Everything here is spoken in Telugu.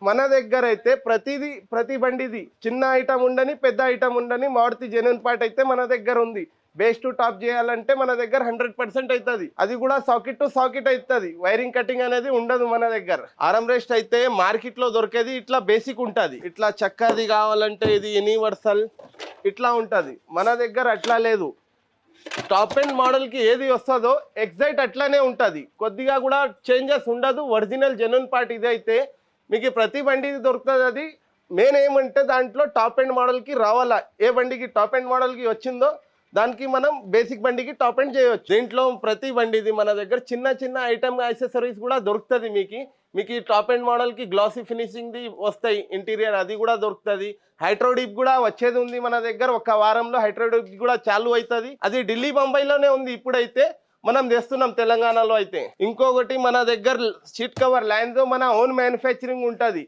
మన దగ్గర అయితే ప్రతి బండిది చిన్న ఐటమ్ ఉండని పెద్ద ఐటమ్ ఉండని మారుతి జెన్యున్ పార్ట్ అయితే మన దగ్గర ఉంది. బేస్ టు టాప్ చేయాలంటే మన దగ్గర 100% అవుతుంది. అది కూడా సాకెట్ టు సాకెట్ అవుతుంది. వైరింగ్ కటింగ్ అనేది ఉండదు మన దగ్గర. ఆర్మ్ రెస్ట్ అయితే మార్కెట్ లో దొరికేది ఇట్లా బేసిక్ ఉంటుంది. ఇట్లా చక్కది కావాలంటే ఇది యూనివర్సల్ ఇట్లా ఉంటుంది. మన దగ్గర అట్లా లేదు. టాప్ ఎండ్ మోడల్ కి ఏది వస్తుందో ఎగ్జాక్ట్ అట్లానే ఉంటుంది. కొద్దిగా కూడా చేంజెస్ ఉండదు. ఒరిజినల్ జెన్యున్ పార్ట్ ఇది అయితే మీకు ప్రతి బండి దొరుకుతుంది. అది మెయిన్ ఏమంటే దాంట్లో టాప్ ఎండ్ మోడల్కి రావాలా. ఏ బండికి టాప్ ఎండ్ మోడల్కి వచ్చిందో దానికి మనం బేసిక్ బండికి టాప్ ఎండ్ చేయవచ్చు. దీంట్లో ప్రతి బండిది మన దగ్గర చిన్న చిన్న ఐటమ్ యాక్సెసరీస్ కూడా దొరుకుతుంది. మీకు ఈ టాప్ ఎండ్ మోడల్కి గ్లాసీ ఫినిషింగ్ది వస్తాయి. ఇంటీరియర్ అది కూడా దొరుకుతుంది. హైడ్రోడిప్ కూడా వచ్చేది ఉంది మన దగ్గర. ఒక వారంలో హైడ్రోడిప్ కూడా చాలు అవుతుంది. అది ఢిల్లీ బొంబాయిలోనే ఉంది. ఇప్పుడైతే మనం తెస్తున్నాం తెలంగాణలో అయితే. ఇంకొకటి మన దగ్గర సీట్ కవర్ లైన్తో మన ఓన్ మ్యానుఫ్యాక్చరింగ్ ఉంటుంది.